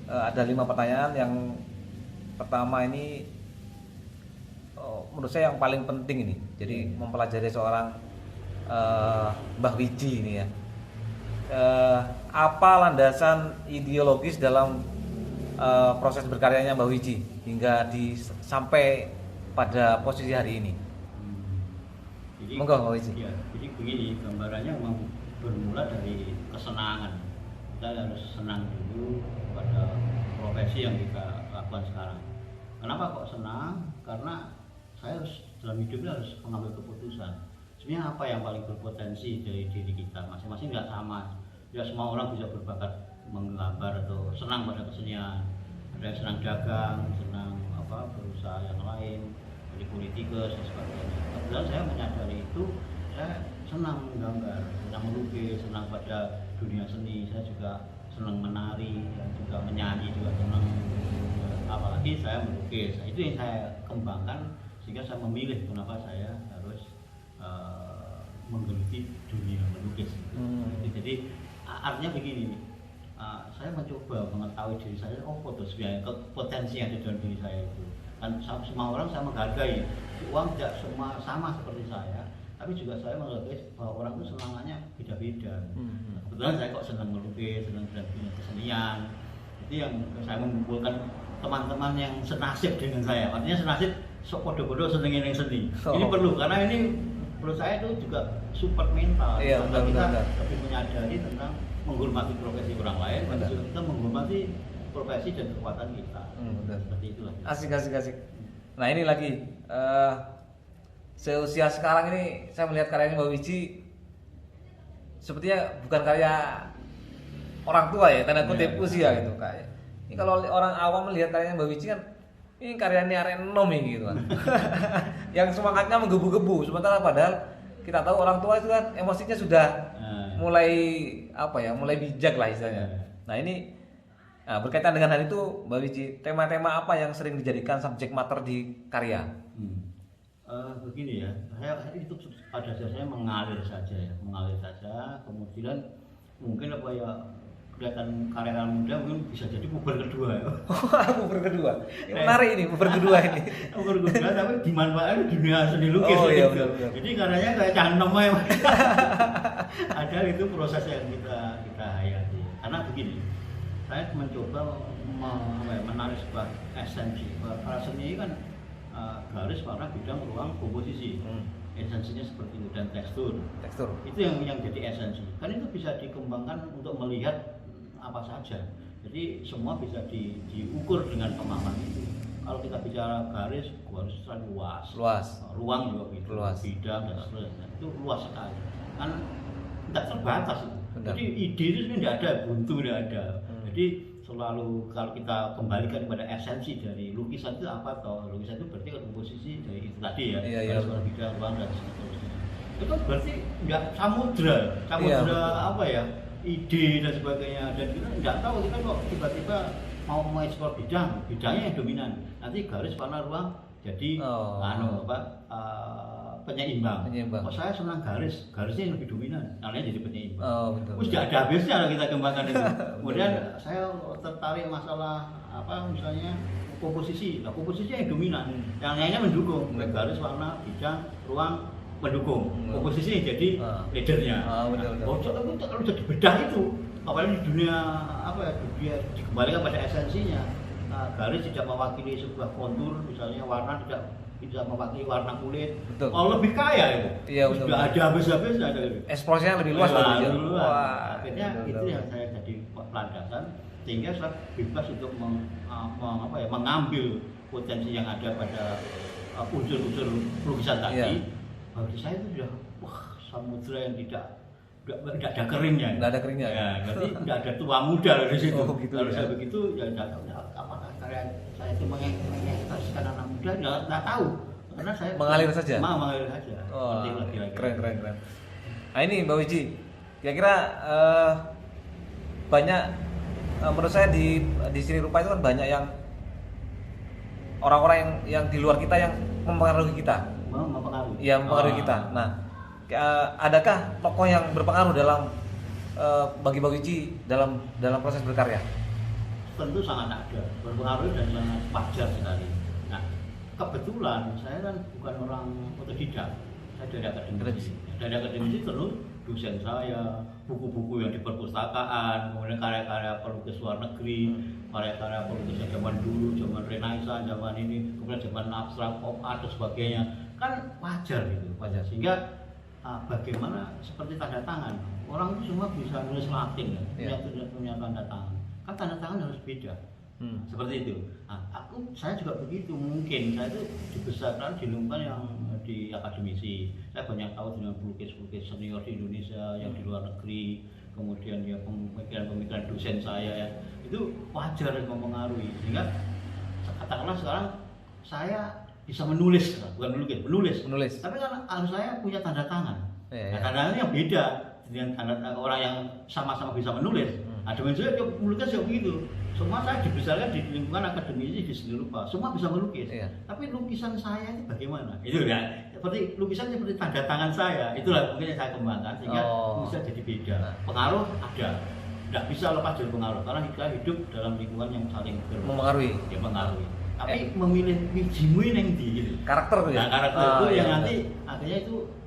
ada 5 pertanyaan. Yang pertama ini menurut saya yang paling penting ini. Jadi mempelajari seorang Mbah Wiji ini ya. Apa landasan ideologis dalam proses berkaryanya Mbah Wiji hingga sampai pada posisi hari ini? Jadi, Monggo Mbah Wiji. Ya, jadi begini, gambarannya memang bermula dari kesenangan. Kita harus senang dulu pada profesi yang kita lakukan sekarang. Kenapa kok senang? Karena saya harus dalam hidupnya harus mengambil keputusan. Sebenarnya apa yang paling berpotensi dari diri kita masing-masing nggak sama. Ya semua orang bisa berbakat menggambar atau senang pada kesenian. Ada yang senang dagang, senang berusaha yang lain, jadi politikus dan sebagainya. Kebetulan saya menyadari itu, saya senang menggambar, senang melukis, senang pada dunia seni. Saya juga senang menari dan juga menyanyi juga senang. Apalagi saya melukis. Itu yang saya kembangkan sehingga saya memilih kenapa saya harus menggeluti dunia melukis. Jadi artinya begini, saya mencoba mengetahui diri saya, sebenarnya potensi yang ada dalam diri saya itu. Kan semua orang saya menghargai, uang tidak semua sama seperti saya, tapi juga saya menghargai bahwa orang itu senangannya beda-beda. Kebetulan saya kok senang melukis, senang dunia kesenian. Itu yang saya mengumpulkan teman-teman yang senasib dengan saya. Artinya senasib sok podo-podo senengin yang seni. Ini perlu karena ini menurut saya itu juga support mental. Iya, kita lebih menyadari tentang menghormati profesi orang lain, dan juga kita menghormati profesi dan kekuatan kita. Seperti itulah. Asik. Nah ini lagi seusia sekarang ini saya melihat karyanya Mbah Wiji sepertinya bukan karya orang tua ya, tanda kutip usia gitu kayak. Ini kalau orang awam melihat karyanya Mbah Wiji kan ini karyanya arek enom ini gitu kan. Yang semangatnya menggebu-gebu, sementara padahal kita tahu orang tua itu kan emosinya sudah mulai mulai bijak lah istilahnya. Nah ini berkaitan dengan hal itu Mbah Wiji, tema-tema apa yang sering dijadikan subjek mater di karya? Begini ya, saya itu pada dasarnya mengalir saja. Kemudian mungkin kelihatan karyawan muda mungkin bisa jadi puber kedua ya. Puber kedua. Ini menarik ini, puber kedua ini. Puber kedua tapi dimanfaatkan dunia seni lukis. Iya, gitu. benar. Jadi karyanya kayak cantem aja. Ada itu proses yang kita hayati. Karena begini, saya mencoba menarik sebuah esensi. Para seni kan garis, warna, bidang, ruang, komposisi. Esensinya seperti itu dan tekstur. Itu yang jadi esensi. Kan itu bisa dikembangkan untuk melihat apa saja. Jadi semua bisa diukur dengan pemahaman itu. Kalau kita bicara garis terlalu luas. Ruang juga begitu. Bidang dan seterusnya. Itu luas sekali. Kan tidak terbatas itu. Jadi ide itu sebenarnya tidak ada, buntu tidak ada. Jadi selalu kalau kita kembalikan kepada esensi dari lukisan itu apa toh? Lukisan itu berarti komposisi dari itu tadi ya. Garis, warna, bidang, ruang dan seterusnya. Itu berarti nggak samudra apa ya? Ide dan sebagainya, dan kita nggak tahu, kita kok tiba-tiba mau mengeksplor bidangnya yang dominan, nanti garis, warna, ruang jadi penyeimbang. Kok saya senang garisnya yang lebih dominan, namanya jadi penyeimbang. Terus tidak ada habisnya kalau kita kembangkan itu. Kemudian saya tertarik masalah misalnya komposisi yang dominan, yang lainnya mendukung, garis, warna, bidang, ruang mendukung, komposisi jadi leadernya. Kalau jadi bedah itu, apalagi di dunia dunia dikembalikan pada esensinya. Garis tidak mewakili sebuah kontur, misalnya warna tidak mewakili warna kulit. Lebih kaya itu. Sudah ada habis-habisnya. Ekspresinya lebih luas. Akhirnya itu yang saya jadi landasan, sehingga saya bebas untuk mengambil potensi yang ada pada unsur-unsur lukisan tadi. Bagi saya itu sudah samudra yang tidak ada keringnya. Tidak ada keringnya. Ya, berarti tidak ada tua muda di situ. Kalau saya begitu ya apakah karya saya itu mengekspresikan anak muda nggak tahu. Karena saya mengalir saja. Keren. Nah ini Mbah Wiji, kira-kira banyak menurut saya di sini rupa itu kan banyak yang orang-orang yang di luar kita yang mempengaruhi kita. Mempengaruhi kita. Nah, adakah tokoh yang berpengaruh dalam bagi Mbah Wiji dalam proses berkarya? tentu sangat ada, berpengaruh dan sangat wajar sekali. Nah, kebetulan saya kan bukan orang otodidak, saya dari akademisi. Dari akademisi terus dosen saya, buku-buku yang di perpustakaan, kemudian karya-karya pelukis luar negeri, karya-karya pelukis yang zaman dulu, zaman Renaissance, zaman ini, kemudian zaman abstrak, pop art dan sebagainya, kan wajar gitu, wajar. Sehingga bagaimana seperti tanda tangan, orang itu semua bisa nulis Latin, ya, punya tanda tangan, kan tanda tangan harus beda. Seperti itu. Nah, saya juga begitu, mungkin saya itu dibesarkan di lingkungan yang di akademisi. Saya banyak tahu dengan pelukis-pelukis senior di Indonesia yang di luar negeri, kemudian ya pemikiran-pemikiran dosen saya ya, itu wajar mempengaruhi. Sehingga katakanlah sekarang saya bisa menulis, bukan menulis. Tapi kan harus saya punya tanda tangan. Nah, tanda tangan yang beda dengan tanda orang yang sama-sama bisa menulis. Ada juga melukis juga begitu. Semua saya dibesarkan di lingkungan akademisi di seni rupa, semua bisa melukis. Tapi lukisan saya itu bagaimana? Itu ya, seperti lukisan seperti tanda tangan saya. Itulah mungkin yang saya kembangkan sehingga bisa jadi beda. Pengaruh ada, tidak bisa lepas dari pengaruh karena kita hidup dalam lingkungan yang saling mempengaruhi. Ya, mempengaruhi. Tapi memilih bijimu yang di gitu. Karakter itu ya. Nah, karakter itu yang nanti akhirnya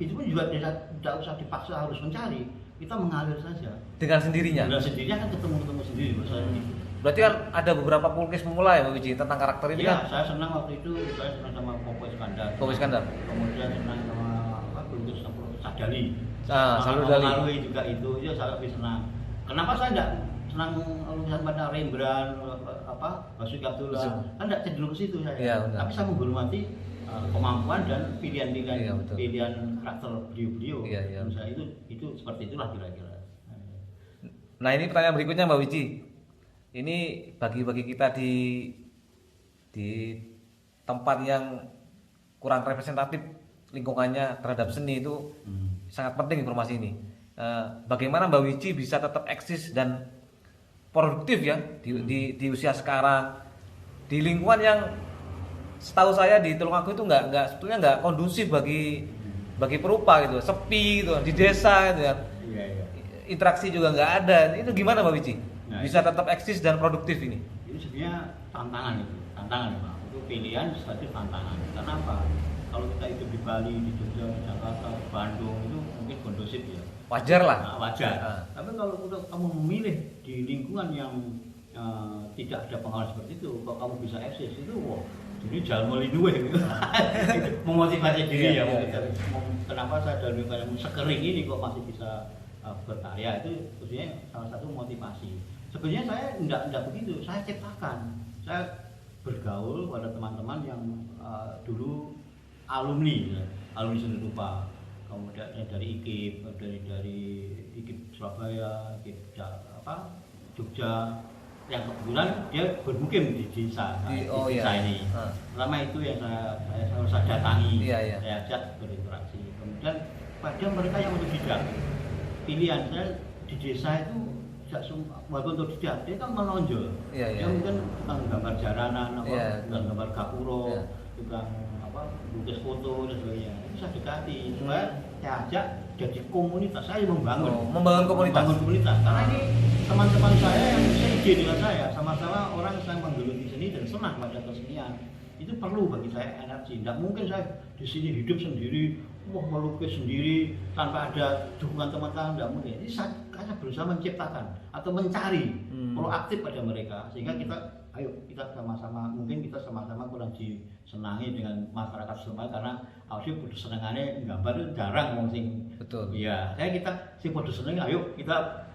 itu pun juga tidak usah dipaksa harus mencari. Kita mengalir saja. Dengan sendirinya. Dengan sendirinya kan ketemu sendiri misalnya gitu. Berarti kan ada beberapa pelukis pemula ya, Pak Wiji, tentang karakter ini kan? Iya, saya senang waktu itu, saya senang sama Popo Iskandar. Kemudian senang sama pelukis Sadali. Sadali. Mengaruhi juga itu saya lebih senang. Kenapa saya tidak senang lukisan pada Rembrandt, Basuki Abdullah? Kan tidak cenderung ke situ saya. Iya, tapi saya menghormati kemampuan dan pilihan karakter beliau. Iya. Misalnya itu seperti itulah kira-kira. Nah, ini pertanyaan berikutnya, Mbak Wiji. Ini bagi kita di tempat yang kurang representatif lingkungannya terhadap seni itu sangat penting informasi ini. Bagaimana Mbak Wiji bisa tetap eksis dan produktif ya di usia sekarang di lingkungan yang setahu saya di Tulungagung itu sebetulnya nggak kondusif bagi perupa gitu, sepi gitu di desa gitu ya. Iya. Interaksi juga nggak ada. Itu gimana Mbak Wiji? Bisa tetap eksis dan produktif ini? Ini sebenarnya tantangan Pak. Itu pilihan sebagai tantangan. Karena apa? Kalau kita hidup di Bali, di Jogja, di Jakarta, di Bandung itu mungkin kondusif ya. Wajar lah. Wajar. Tapi kalau kamu memilih di lingkungan yang tidak ada pengaruh seperti itu, kalau kamu bisa eksis itu, jadi jangan melindungi gitu. Memotivasi diri ya. Kenapa saya dalam lingkungan yang sekering ini kok masih bisa berkarya, itu maksudnya salah satu motivasi. Sebenarnya saya tidak begitu, saya ciptakan. Saya bergaul pada teman-teman yang dulu alumni seni rupa, kemudian dari IKIP, dari IKIP Surabaya, IKIP Jogja, yang kebetulan dia bermukim di desa ini. Pertama itu yang saya datangi, saya ajak berinteraksi. Kemudian pada mereka yang otodidak, pilihan saya di desa itu walaupun otodidak, dia kan menonjol. Dia mungkin tukang gambar jaranan, tukang gambar gapuro, tukang lukis foto dan sebagainya. Itu saya dekati supaya saya ajak jadi komunitas. Saya membangun komunitas. Karena ini teman-teman saya yang seide dengan saya, sama-sama orang yang menggeluti seni dan senang pada kesenian. Itu perlu bagi saya energi. Tidak mungkin saya di sini hidup sendiri, melukis sendiri tanpa ada dukungan teman-teman, tidak mungkin. Ini saya berusaha menciptakan atau mencari proaktif pada mereka sehingga kita sama-sama kurang disenangi dengan masyarakat setempat karena awalnya podo senengane gambar itu jarang wong sing betul. Iya, kita si podo seneng ayo kita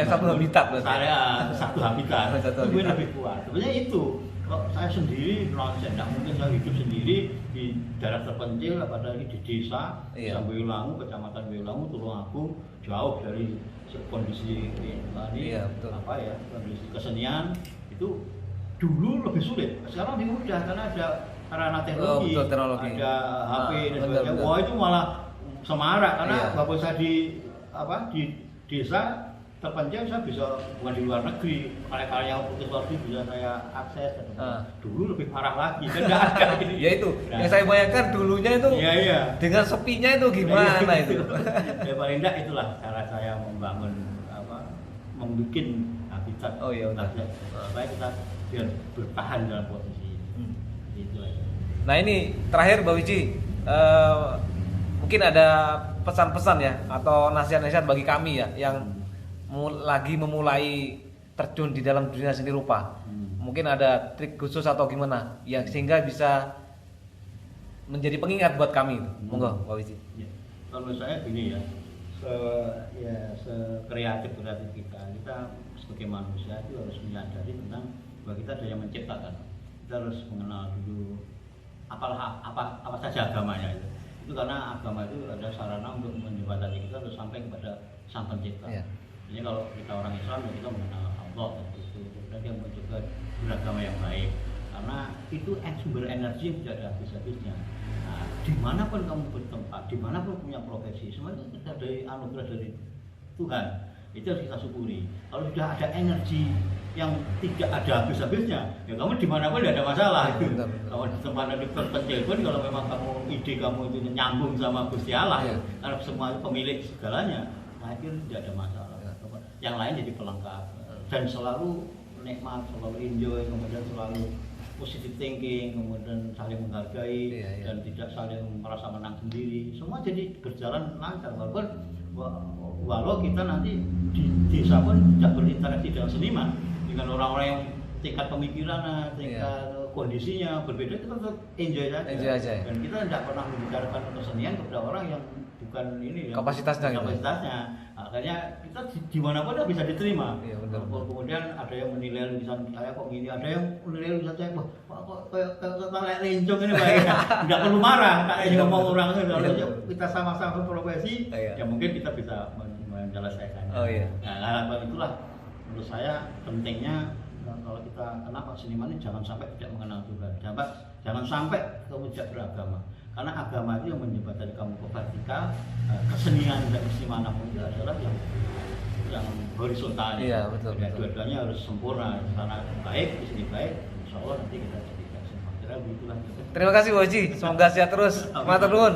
satu habitat berarti. Satu habitat. Itu lebih kuat. Sebenarnya itu kalau saya sendiri nonsen, tidak mungkin saya hidup sendiri di daerah terpencil, apalagi di desa, Boyolangu, kecamatan Boyolangu, Tulungagung, jauh dari kondisi kondisi kesenian itu dulu lebih sulit. Sekarang lebih mudah karena ada sarana teknologi, ada HP dan sebagainya. Wah itu malah semarak karena walaupun saya di desa terpencil, saya bisa bukan di luar negeri, karya-karya pelukis luar negeri bisa saya akses. Dulu lebih parah lagi, kan nggak ada gini. Ya itu, yang saya bayangkan dulunya itu dengan sepinya itu gimana itu. Ya paling tidak itulah cara saya membuat habitat. Oh iya, benar. Supaya kita biar bertahan dalam posisi itu aja. Nah ini terakhir Mbak Wiji, mungkin ada pesan-pesan ya atau nasihat-nasihat bagi kami ya yang lagi memulai terjun di dalam dunia seni rupa. Mungkin ada trik khusus atau gimana yang sehingga bisa menjadi pengingat buat kami. Monggo Mbak Wiji. Ya. Kalau saya gini ya, sekreatif kita sebagai manusia itu harus menyadari tentang bahwa kita ada yang menciptakan. Kita harus mengenal dulu apa saja agamanya itu. Itu karena agama itu ada sarana untuk menjembatani kita untuk sampai kepada Sang Pencipta. Ya. Jadi kalau kita orang Islam ya kita mengenal Allah itu, kemudian dia mencoba beragama yang baik. Karena itu sumber energi yang tidak ada habis-habisnya. Nah, dimanapun kamu bertempat, dimanapun punya profesi, semuanya itu dari anugerah dari Tuhan. Itu harus kita syukuri. Kalau sudah ada energi yang tidak ada habis-habisnya, ya kamu dimanapun tidak ada masalah. Kalau di tempat yang terpencil pun, kalau memang ide kamu itu nyambung sama Gusti Allah, karena semua itu pemilik segalanya, nah itu tidak ada masalah. Yang lain jadi pelengkap dan selalu nikmat, selalu enjoy, kemudian selalu positive thinking, kemudian saling menghargai dan tidak saling merasa menang sendiri. Semua jadi berjalan lancar walaupun walau kita nanti di desa pun tidak berinteraksi dengan seniman, dengan orang-orang yang tingkat pemikiran, tingkat kondisinya berbeda, kita tetap enjoy saja. Dan kita tidak pernah membicarakan kesenian kepada orang yang bukan ini kapasitasnya. Akhirnya kita dimanapun bisa diterima. Iya, benar. Kemudian ada yang menilai lukisan saya kok gini, ada yang menilai lukisan saya kok kayak lencong ini baik. Tidak perlu marah, kayak ngomong orang itu. Kalau kita sama-sama profesi, ya mungkin kita bisa menyelesaikan. Oh iya. Nah, harapan itulah menurut saya pentingnya kalau kita kenapa seniman ini jangan sampai tidak mengenal Tuhan, jangan sampai kamu tidak beragama. Karena agama itu yang menjembatani kamu ke vertikal, kesenian dan kesenian pun itu adalah yang horizontal. Iya, betul. Dua-duanya harus sempurna. Karena baik, di sini baik, insya Allah nanti kita jadi seniman. Kira begitulah. Terima kasih Bu Haji, semoga sehat terus. Matur nuwun.